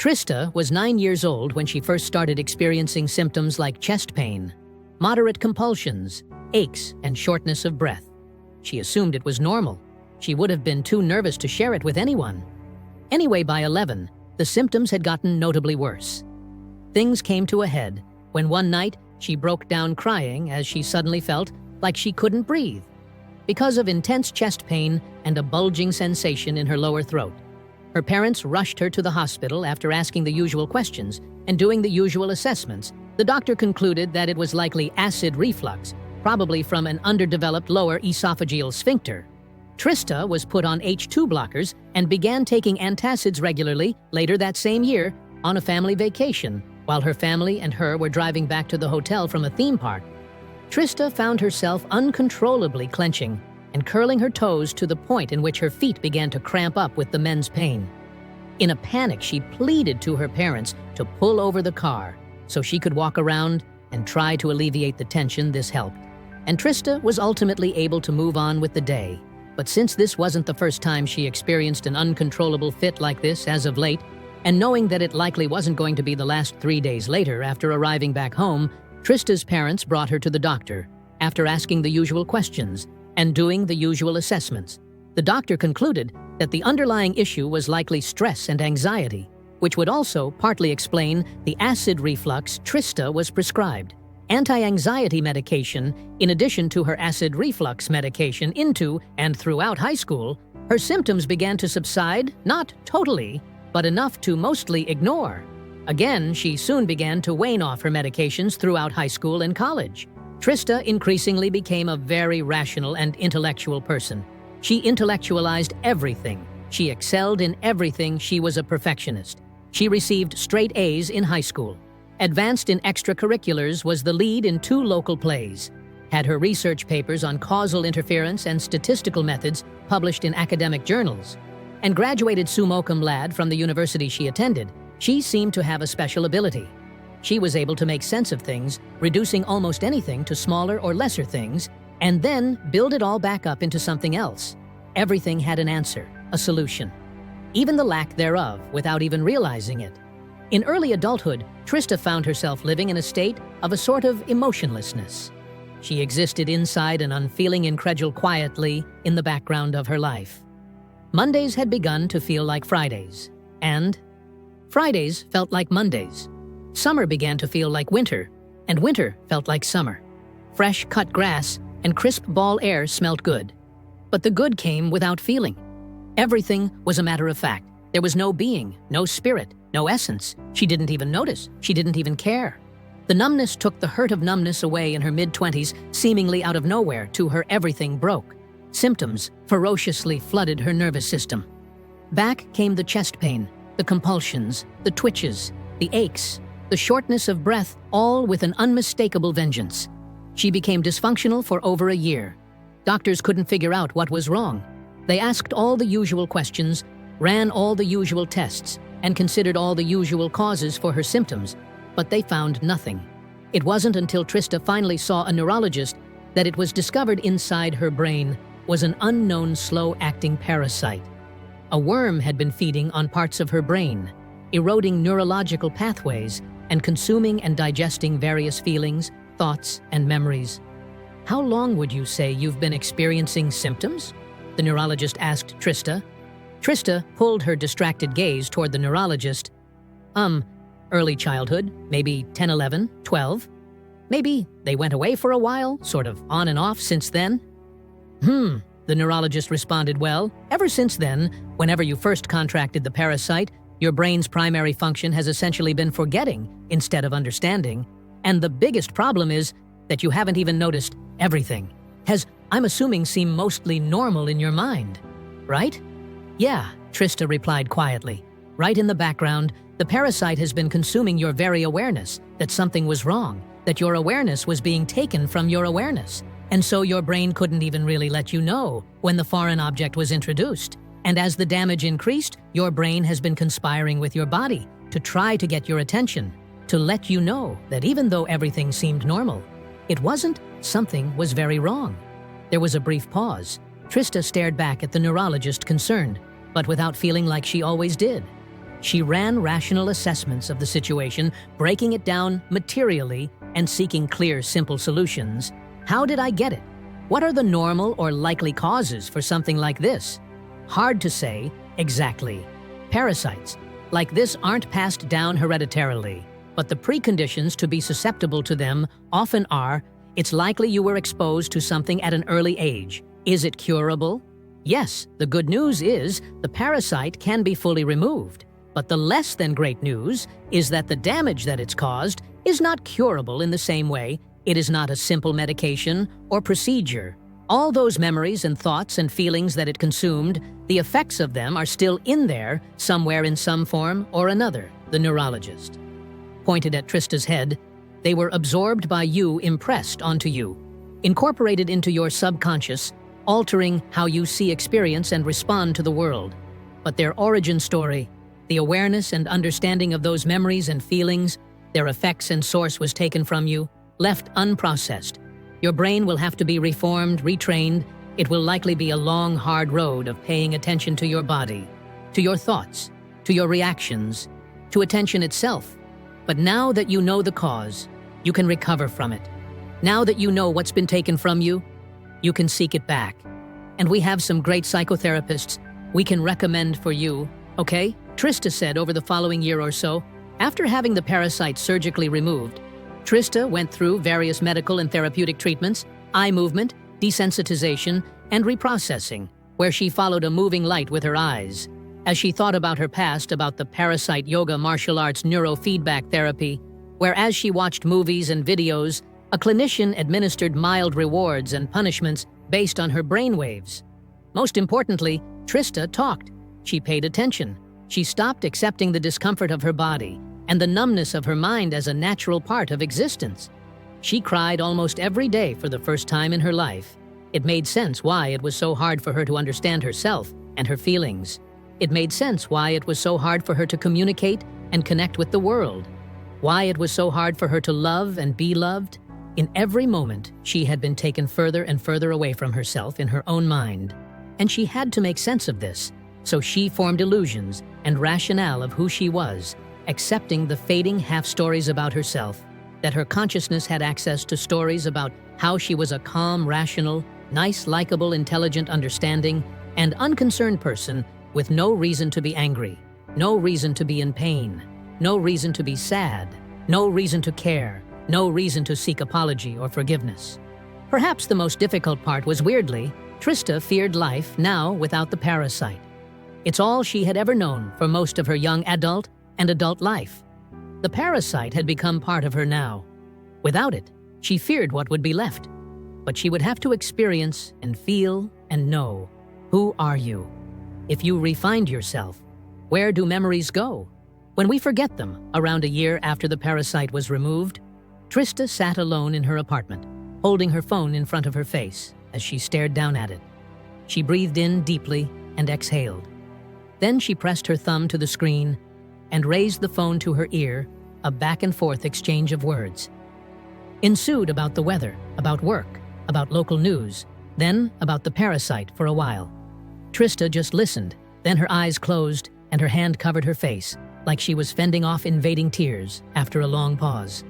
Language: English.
Trista was 9 years old when she first started experiencing symptoms like chest pain, moderate compulsions, aches, and shortness of breath. She assumed it was normal. She would have been too nervous to share it with anyone. Anyway, by 11, the symptoms had gotten notably worse. Things came to a head when one night she broke down crying as she suddenly felt like she couldn't breathe because of intense chest pain and a bulging sensation in her lower throat. Her parents rushed her to the hospital after asking the usual questions and doing the usual assessments. The doctor concluded that it was likely acid reflux, probably from an underdeveloped lower esophageal sphincter. Trista was put on H2 blockers and began taking antacids regularly later that same year on a family vacation, while her family and her were driving back to the hotel from a theme park. Trista found herself uncontrollably clenching and curling her toes to the point in which her feet began to cramp up with the men's pain. In a panic, she pleaded to her parents to pull over the car so she could walk around and try to alleviate the tension. This helped, and Trista was ultimately able to move on with the day. But since this wasn't the first time she experienced an uncontrollable fit like this as of late, and knowing that it likely wasn't going to be the last 3 days later after arriving back home, Trista's parents brought her to the doctor after asking the usual questions and doing the usual assessments. The doctor concluded that the underlying issue was likely stress and anxiety, which would also partly explain the acid reflux Trista was prescribed. Anti-anxiety medication, in addition to her acid reflux medication into and throughout high school, her symptoms began to subside, not totally, but enough to mostly ignore. Again, she soon began to wane off her medications throughout high school and college. Trista increasingly became a very rational and intellectual person. She intellectualized everything. She excelled in everything. She was a perfectionist. She received straight A's in high school. Advanced in extracurriculars, was the lead in 2 local plays, had her research papers on causal interference and statistical methods published in academic journals, and graduated summa cum laude from the university she attended. She seemed to have a special ability. She was able to make sense of things, reducing almost anything to smaller or lesser things, and then build it all back up into something else. Everything had an answer, a solution, even the lack thereof, without even realizing it. In early adulthood, Trista found herself living in a state of a sort of emotionlessness. She existed inside an unfeeling incredule quietly in the background of her life. Mondays had begun to feel like Fridays, and Fridays felt like Mondays. Summer began to feel like winter, and winter felt like summer. Fresh cut grass and crisp fall air smelled good. But the good came without feeling. Everything was a matter of fact. There was no being, no spirit, no essence. She didn't even notice. She didn't even care. The numbness took the hurt of numbness away in her mid-20s, seemingly out of nowhere. To her, everything broke. Symptoms ferociously flooded her nervous system. Back came the chest pain, the compulsions, the twitches, the aches, the shortness of breath, all with an unmistakable vengeance. She became dysfunctional for over a year. Doctors couldn't figure out what was wrong. They asked all the usual questions, ran all the usual tests, and considered all the usual causes for her symptoms, but they found nothing. It wasn't until Trista finally saw a neurologist that it was discovered inside her brain was an unknown slow-acting parasite. A worm had been feeding on parts of her brain, eroding neurological pathways and consuming and digesting various feelings, thoughts, and memories. "How long would you say you've been experiencing symptoms?" the neurologist asked Trista. Trista pulled her distracted gaze toward the neurologist. Early childhood, maybe 10, 11, 12. Maybe they went away for a while, sort of on and off since then. The neurologist responded, "Well, ever since then, whenever you first contracted the parasite, your brain's primary function has essentially been forgetting instead of understanding. And the biggest problem is that you haven't even noticed everything. Has, I'm assuming, seemed mostly normal in your mind, right?" "Yeah," Trista replied quietly. "Right in the background, the parasite has been consuming your very awareness that something was wrong, that your awareness was being taken from your awareness. And so your brain couldn't even really let you know when the foreign object was introduced. And as the damage increased, your brain has been conspiring with your body to try to get your attention, to let you know that even though everything seemed normal, it wasn't. Something was very wrong." There was a brief pause. Trista stared back at the neurologist, concerned, but without feeling like she always did. She ran rational assessments of the situation, breaking it down materially and seeking clear, simple solutions. How did I get it? What are the normal or likely causes for something like this? Hard to say exactly. Parasites like this aren't passed down hereditarily, but the preconditions to be susceptible to them often are: it's likely you were exposed to something at an early age. Is it curable? Yes, the good news is the parasite can be fully removed. But the less than great news is that the damage that it's caused is not curable in the same way. It is not a simple medication or procedure. All those memories and thoughts and feelings that it consumed, the effects of them are still in there, somewhere in some form or another, the neurologist pointed at Trista's head. They were absorbed by you, impressed onto you, incorporated into your subconscious, altering how you see, experience, and respond to the world. But their origin story, the awareness and understanding of those memories and feelings, their effects and source was taken from you, left unprocessed. Your brain will have to be reformed, retrained. It will likely be a long, hard road of paying attention to your body, to your thoughts, to your reactions, to attention itself. But now that you know the cause, you can recover from it. Now that you know what's been taken from you, you can seek it back. And we have some great psychotherapists we can recommend for you, okay? Trista said over the following year or so, after having the parasite surgically removed, Trista went through various medical and therapeutic treatments, eye movement, desensitization, and reprocessing, where she followed a moving light with her eyes. As she thought about her past, about the parasite yoga martial arts neurofeedback therapy, where as she watched movies and videos, a clinician administered mild rewards and punishments based on her brainwaves. Most importantly, Trista talked. She paid attention. She stopped accepting the discomfort of her body and the numbness of her mind as a natural part of existence. She cried almost every day for the first time in her life. It made sense why it was so hard for her to understand herself and her feelings. It made sense why it was so hard for her to communicate and connect with the world. Why it was so hard for her to love and be loved. In every moment, she had been taken further and further away from herself in her own mind. And she had to make sense of this. So she formed illusions and rationale of who she was, accepting the fading half-stories about herself, that her consciousness had access to stories about how she was a calm, rational, nice, likable, intelligent, understanding, and unconcerned person with no reason to be angry, no reason to be in pain, no reason to be sad, no reason to care, no reason to seek apology or forgiveness. Perhaps the most difficult part was, weirdly, Trista feared life now without the parasite. It's all she had ever known for most of her young adult and adult life. The parasite had become part of her now. Without it, she feared what would be left. But she would have to experience and feel and know. Who are you? If you refined yourself, where do memories go? When we forget them, around a year after the parasite was removed, Trista sat alone in her apartment, holding her phone in front of her face as she stared down at it. She breathed in deeply and exhaled. Then she pressed her thumb to the screen and raised the phone to her ear, a back-and-forth exchange of words. Ensued about the weather, about work, about local news, then about the parasite for a while. Trista just listened, then her eyes closed and her hand covered her face, like she was fending off invading tears after a long pause.